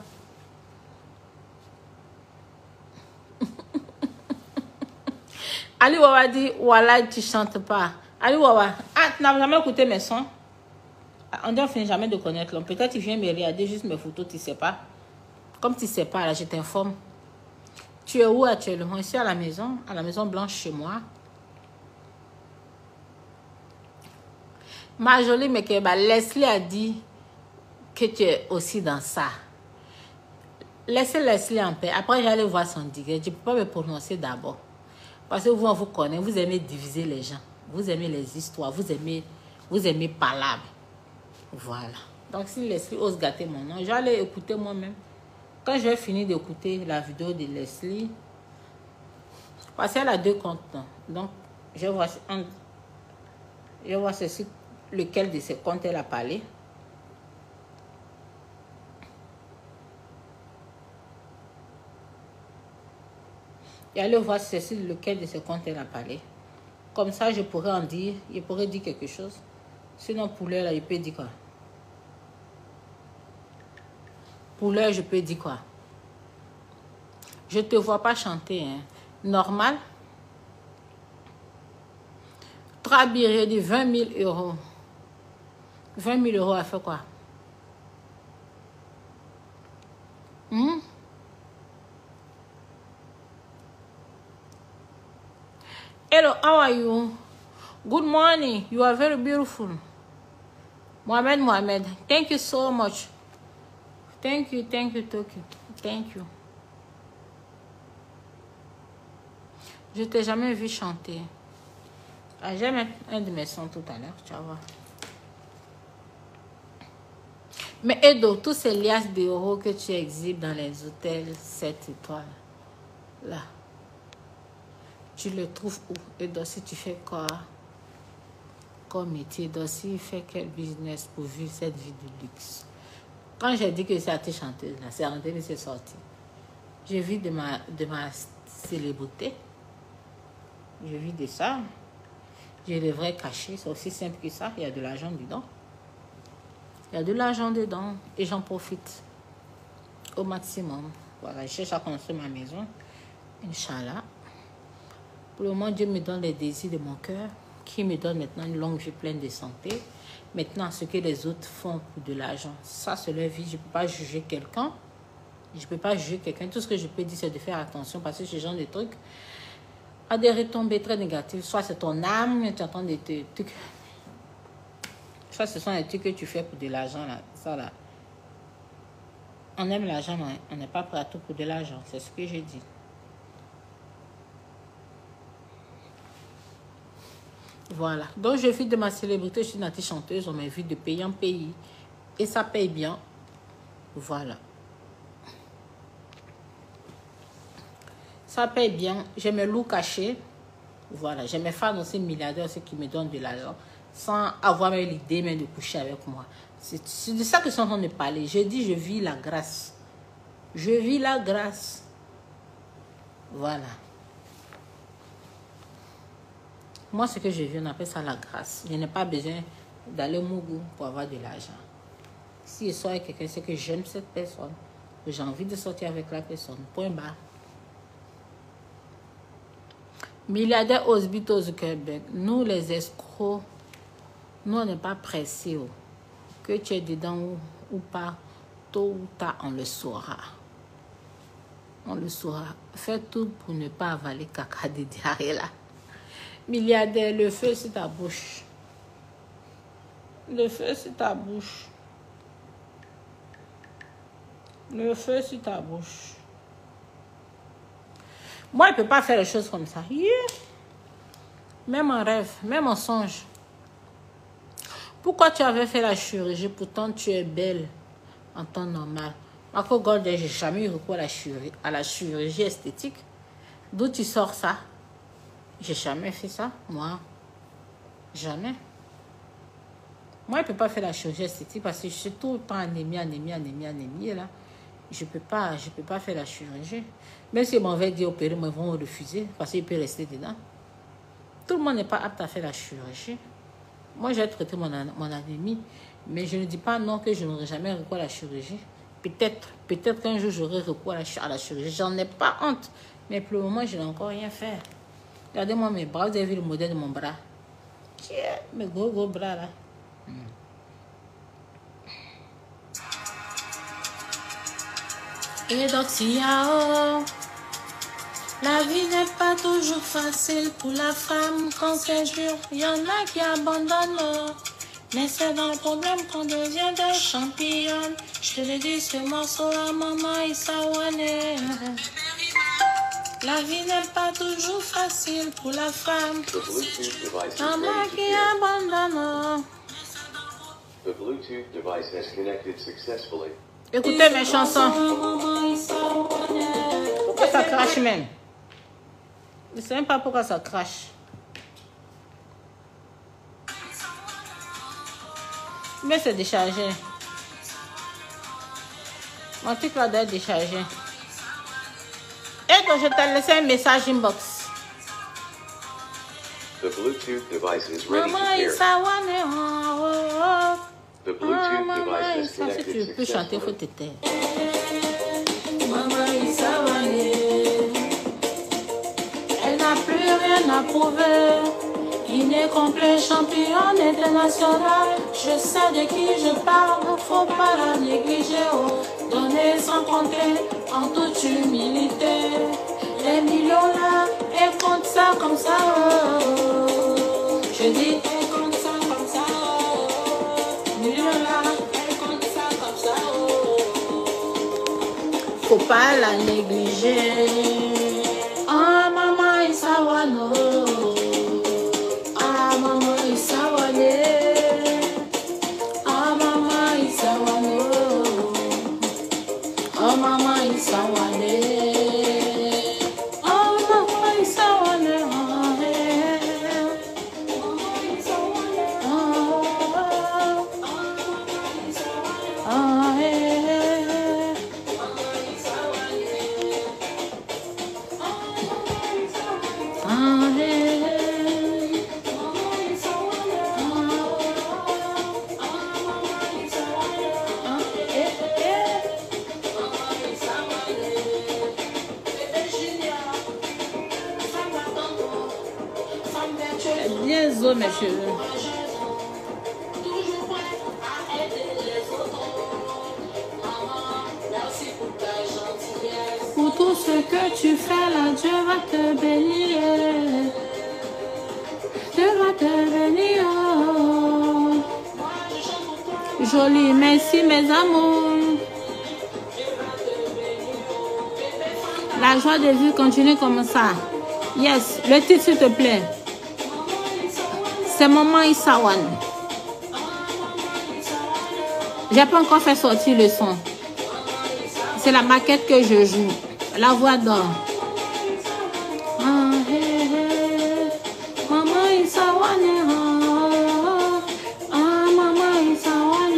Ali Wawa dit, voilà, tu chantes pas. Ali Wawa, ah, tu n'as jamais écouté mes sons? On ne finit jamais de connaître l'homme. Peut-être tu viens me regarder juste mes photos, tu ne sais pas. Comme tu ne sais pas, là, je t'informe. Tu es où actuellement? Ici à la Maison Blanche chez moi. Ma jolie Mekeba, Leslie a dit que tu es aussi dans ça. Laissez Leslie en paix. Après, j'allais voir son degré. Je ne peux pas me prononcer d'abord. Parce que vous, on vous connaît. Vous aimez diviser les gens. Vous aimez les histoires. Vous aimez parler. Voilà. Donc, si Leslie ose gâter mon nom, j'allais écouter moi-même. Quand je vais finir d'écouter la vidéo de Leslie, parce qu'elle a 2 comptes. Donc, je vois ceci, lequel de ces comptes elle a parlé. Et allez voir ceci, lequel de ces comptes elle a parlé. Comme ça, je pourrais en dire, je pourrais dire quelque chose. Sinon, pour l'heure, là, je peux dire quoi? Pour l'heure, je peux dire quoi? Je ne te vois pas chanter. Hein. Normal. 3 billets de 20 000 euros. 20 000 euros a fait quoi? Hello, how are you? Good morning. You are very beautiful. Mohamed. Thank you so much. Thank you, Toki. Thank you. Je t'ai jamais vu chanter. Ah, j'ai mis un de mes sons tout à l'heure, tu vas voir. Mais Edo, tous ces liasses d'euros que tu exhibes dans les hôtels 7 étoiles, là, tu le trouves où? Edo, si tu fais quoi? comme métier d'aussi faire quel business pour vivre cette vie de luxe. Quand j'ai dit que c'est artiste chanteuse, là, c'est rentré, mais c'est sorti. Je vis de ma célébrité. Je vis de ça. J'ai les vrais cachets, c'est aussi simple que ça. Il y a de l'argent dedans. Il y a de l'argent dedans et j'en profite au maximum. Voilà, je cherche à construire ma maison. Inch'Allah. Pour le moment, Dieu me donne les désirs de mon cœur, qui me donne maintenant une longue vie pleine de santé. Maintenant, ce que les autres font pour de l'argent, ça c'est leur vie. Je ne peux pas juger quelqu'un. Je ne peux pas juger quelqu'un. Tout ce que je peux dire, c'est de faire attention parce que ce genre de trucs a des retombées très négatives. Soit c'est ton âme, tu entends des trucs. Soit ce sont des trucs que tu fais pour de l'argent, là. Ça, là. On aime l'argent, mais on n'est pas prêt à tout pour de l'argent. C'est ce que je dis. Voilà. Donc, je vis de ma célébrité. Je suis une artiste chanteuse. On m'a vu de pays en pays. Et ça paye bien. Voilà. Ça paye bien. J'ai mes loups cachés. Voilà. J'ai mes fans aussi milliardaires aussi qui me donnent de l'argent. Sans avoir même l'idée même de coucher avec moi. C'est de ça que je suis en train de parler. Je dis, je vis la grâce. Je vis la grâce. Voilà. Moi, ce que je vis, on appelle ça la grâce. Je n'ai pas besoin d'aller au Mougou pour avoir de l'argent. Si je sors avec quelqu'un, c'est que j'aime cette personne. Que j'ai envie de sortir avec la personne. Point barre. Milliardaire Osbito au Zuckerberg. Nous, les escrocs, nous, on n'est pas pressés. Oh. Que tu es dedans ou pas, tôt ou tard, on le saura. On le saura. Fais tout pour ne pas avaler caca de diarrhée là. Milliardaire, le feu sur ta bouche. Le feu sur ta bouche. Le feu sur ta bouche. Moi, je ne peux pas faire les choses comme ça. Yeah. Même en rêve, même en songe. Pourquoi tu avais fait la chirurgie? Pourtant, tu es belle en temps normal. Marco Golden, j'ai jamais eu recours à la chirurgie esthétique. D'où tu sors ça? J'ai jamais fait ça, moi. Jamais. Moi, je ne peux pas faire la chirurgie esthétique parce que je suis tout le temps anémie, là. Je peux pas faire la chirurgie. Même si on m'avait dit opérer, ils vont refuser parce qu'il peut rester dedans. Tout le monde n'est pas apte à faire la chirurgie. Moi, j'ai traité mon anémie, mais je ne dis pas non que je n'aurai jamais recours à la chirurgie. Peut-être qu'un jour, j'aurai recours à la chirurgie. J'en ai pas honte. Mais pour le moment, je n'ai encore rien fait. Regardez-moi mes bras. Vous avez vu le modèle de mon bras? Tiens, mes gros bras, là. Et donc, la vie n'est pas toujours facile pour la femme. Quand c'est dur, il y en a qui abandonnent. Mais c'est dans le problème qu'on devient des championnes. Je te l'ai dit, ce morceau à maman Isawane. La vie n'est pas toujours facile pour la femme. Maman qui abandonne. The Bluetooth device has connected successfully. Écoutez mes chansons. Pourquoi ça crache même? Je ne sais même pas pourquoi ça crache. Mais c'est déchargé. Mon truc là doit être déchargé. Et donc je t'ai laissé un message inbox. The Bluetooth device is ready to pair. The Bluetooth device is connected si tu peux chanter, il faut te taire. Elle n'a plus rien à prouver. Il est complet, champion international. Je sais de qui je parle, faut pas la négliger. Oh. Donner sans compter, en toute humilité. Les millions là, elle compte ça comme ça. Oh. Je dis, elle compte ça comme ça. Oh. Millions là, elle compte ça comme ça. Oh. Faut pas la négliger. Ah, maman, il s'awano. Bien zo mes cheveux. Pour tout ce que tu fais là, Dieu va te bénir. Dieu va te bénir. Joli, merci mes amours. La joie de vivre continue comme ça. Yes, le titre s'il te plaît. C'est Maman Issawan. J'ai pas encore fait sortir le son. C'est la maquette que je joue. La voix d'or. Maman Issawan. Maman Issawan.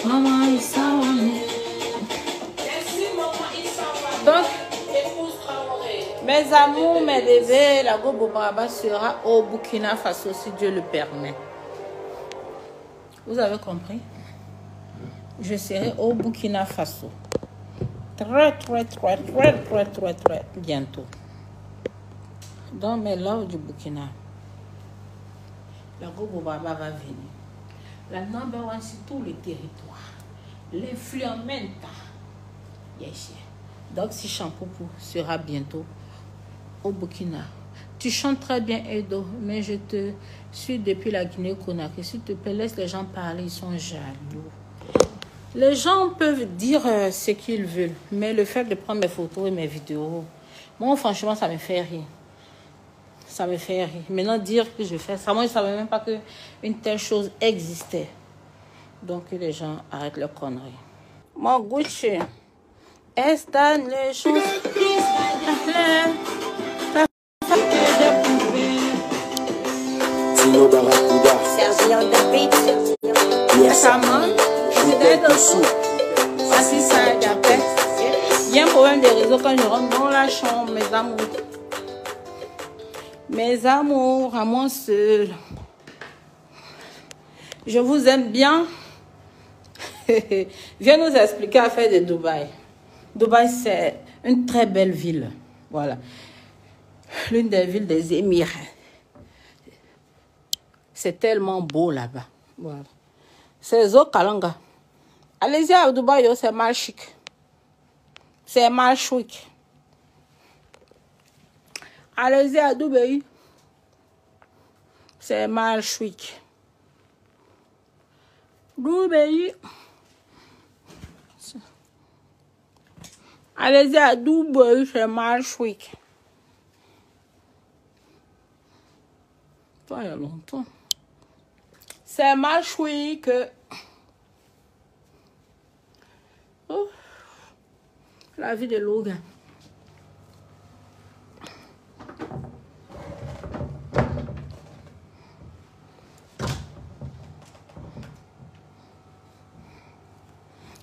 Maman Issawan. Donc, mes amours, mes bébés, la Go Bobaraba sera au Burkina Faso si Dieu le permet. Vous avez compris? Je serai au Burkina Faso. Très bientôt. Dans mes loves du Burkina. La Go Bobaraba va venir. La number one sur tout le territoire. L'influenza. Yes. Donc, si Champoupou sera bientôt au Burkina. Tu chantes très bien, Edo, mais je te suis depuis la Guinée-Conakry. S'il te plaît, laisse les gens parler, ils sont jaloux. Les gens peuvent dire ce qu'ils veulent, mais le fait de prendre mes photos et mes vidéos, moi, franchement, ça me fait rire. Ça me fait rire. Maintenant, dire que je fais ça, moi, je ne savais même pas qu'une telle chose existait. Donc, que les gens arrêtent leurs conneries. Mon Gucci. Estas les choses. Tino Barracuda. Sergio on the beat. Yes, Récemment, j'étais dessous. Assis ça, d'après. Il y a un problème de réseau quand je rentre dans la chambre, mes amours. Mes amours, à moi seul. Je vous aime bien. Viens nous expliquer l'affaire de Dubaï. Dubaï, c'est une très belle ville. Voilà. L'une des villes des Émirats. C'est tellement beau là-bas. Voilà. C'est Zokalanga. Allez-y à Dubaï, c'est mal chic. C'est mal chic. Allez-y à Dubaï. C'est mal chic. Dubaï. Allez-y à Dubaï, c'est mal chic. Pas il y a longtemps. C'est mal chic. Oh. La vie de Logan.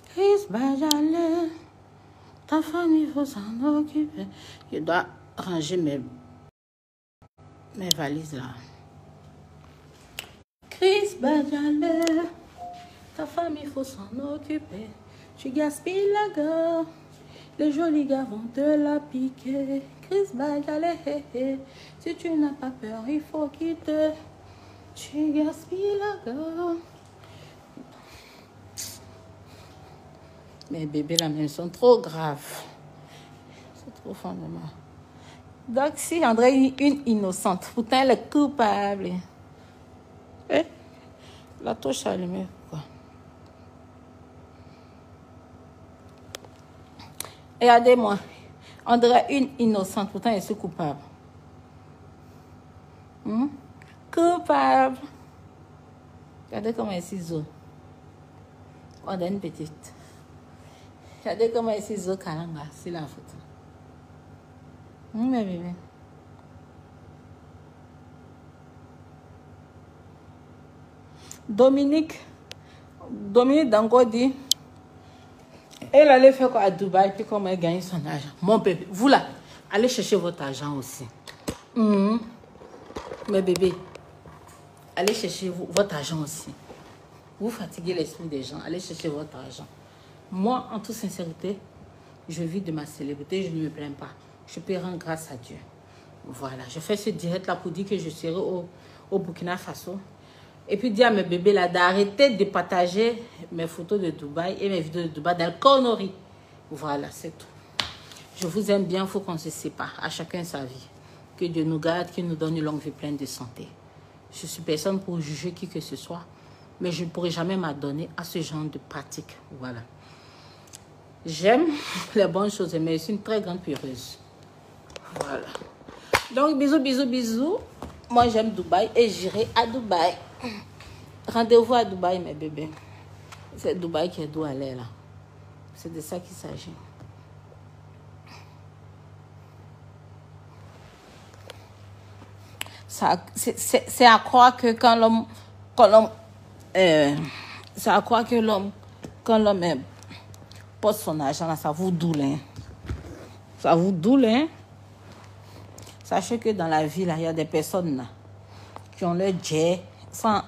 Chris Bajale, ta famille faut s'en occuper. Je dois ranger mes valises là. Chris Bajale, ta famille faut s'en occuper. Tu gaspilles la gueule, les jolis gars vont te la piquer. Chris Bajale, si tu n'as pas peur, il faut quitter. Tu gaspilles la gueule. Mes bébés là même sont trop graves. C'est trop fondamental. Donc si André est une innocente, pourtant elle est coupable. Eh? La touche allumée, pourquoi? Regardez-moi. André est une innocente, pourtant elle est coupable. Coupable. Regardez comment elle est ciseau. On a une petite. Regardez comment elle est ciseau Kalanga. C'est la photo. Mes bébés. Dominique Dango dit elle allait faire quoi à Dubaï puis comment elle gagne son argent. Mon bébé, vous là, allez chercher votre argent aussi. Mes bébés, allez chercher votre argent aussi. Vous fatiguez l'esprit des gens, allez chercher votre argent. Moi, en toute sincérité, je vis de ma célébrité, je ne me plains pas. Je peux rendre grâce à Dieu. Voilà, je fais ce direct là pour dire que je serai au Burkina Faso. Et puis dire à mes bébés là d'arrêter de partager mes photos de Dubaï et mes vidéos de Dubaï dans le connerie. Voilà, c'est tout. Je vous aime bien, il faut qu'on se sépare. À chacun sa vie. Que Dieu nous garde, qu'il nous donne une longue vie pleine de santé. Je suis personne pour juger qui que ce soit. Mais je ne pourrai jamais m'adonner à ce genre de pratique. Voilà. J'aime les bonnes choses, mais je suis une très grande peureuse. Voilà. Donc, bisous, bisous, bisous. Moi, j'aime Dubaï et j'irai à Dubaï. Rendez-vous à Dubaï, mes bébés. C'est Dubaï qui est d'où aller, là. C'est de ça qu'il s'agit. C'est à croire que quand l'homme... c'est à croire que quand l'homme pose son argent, là, ça vous doule, hein. Ça vous doule, hein. Sachez que dans la vie, là, il y a des personnes là, qui ont leur jet sans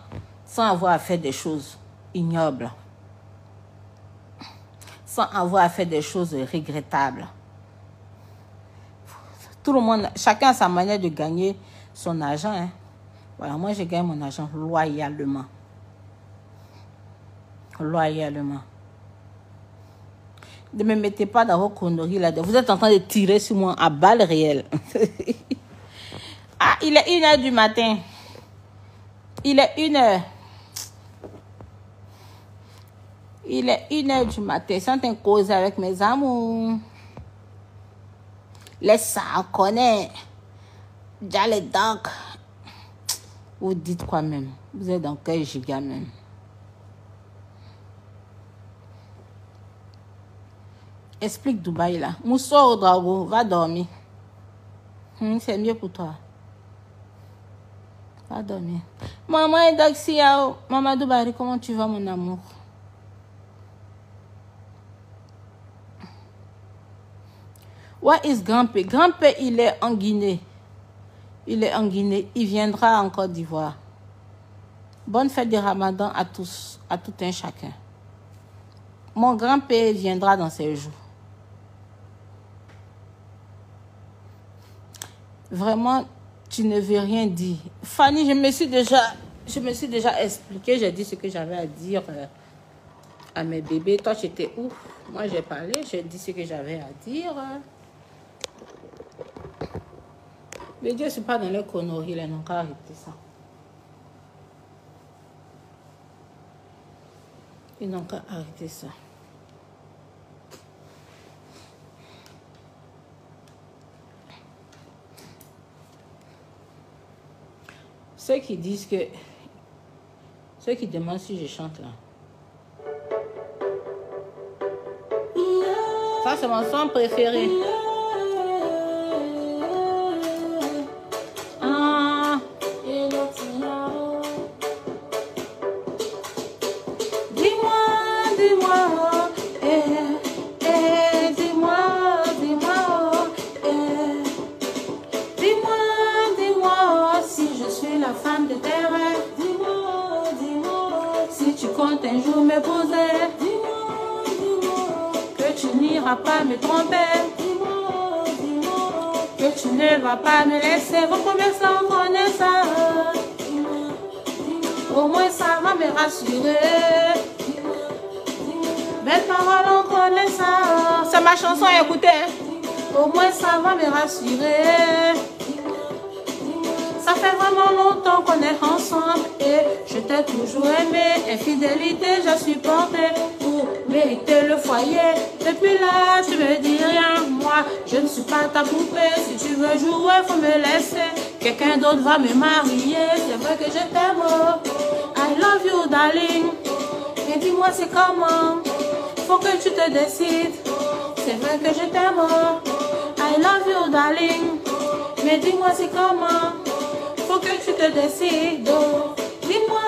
avoir à faire des choses ignobles. Sans avoir à faire des choses regrettables. Tout le monde, chacun a sa manière de gagner son argent. Hein. Voilà, moi, je gagne mon argent loyalement. Loyalement. Ne me mettez pas dans vos conneries là. Vous êtes en train de tirer sur moi à balles réelles. Ah, il est 1h du matin. Il est 1h. Il est 1h du matin. C'est une cause avec mes amours. Laisse ça, on connaît. Déjà les docs. Vous dites quoi même? Vous êtes dans quel giga même? Explique Dubaï là. Mousso Drago, va dormir. C'est mieux pour toi. Va dormir. Maman et Daxia, Maman Dubaï, comment tu vas mon amour? What is Grand-père? Grand-père, il est en Guinée. Il est en Guinée. Il viendra en Côte d'Ivoire. Bonne fête de Ramadan à tous, à tout un chacun. Mon grand-père viendra dans ces jours. Vraiment, tu ne veux rien dire. Fanny, je me suis déjà expliqué. J'ai dit ce que j'avais à dire à mes bébés. Toi, tu étais où? Moi, j'ai parlé. J'ai dit ce que j'avais à dire. Mais Dieu, je ne suis pas dans les conneries. Ils n'ont qu'à arrêter ça. Ils n'ont qu'à arrêter ça. Ceux qui disent que... Ceux qui demandent si je chante là. Ça, c'est mon son préféré. Ah. Dis-moi, dis-moi, si je suis la femme de tes rêves. Dis-moi, si tu comptes un jour m'épouser. Que tu n'iras pas me tromper. Que tu ne vas pas me laisser. Vos promesses, on connaît ça. Au moins ça va me rassurer. Belle parole, on connaît ça. C'est ma chanson, écoutez. Au moins ça va me rassurer. Ça fait vraiment longtemps qu'on est ensemble et je t'ai toujours aimé. Infidélité, j'ai supporté pour mériter le foyer. Depuis là, tu me dis rien. Moi, je ne suis pas ta poupée. Si tu veux jouer, faut me laisser. Quelqu'un d'autre va me marier. C'est vrai que je t'aime. I love you, darling. Mais dis-moi, c'est comment? Faut que tu te décides. C'est vrai que je t'aime. I love you, darling. Mais dis-moi, c'est comment? Faut que tu te décides. Dis-moi,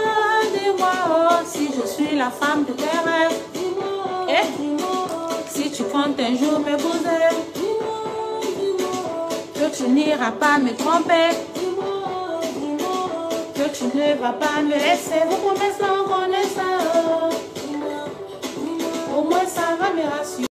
dis-moi, oh, si je suis la femme de tes rêves. Et si tu comptes un jour m'épouser, que tu n'iras pas me tromper, que tu ne vas pas me laisser. Vos promesses, on connaît ça. Au moins ça va me rassurer.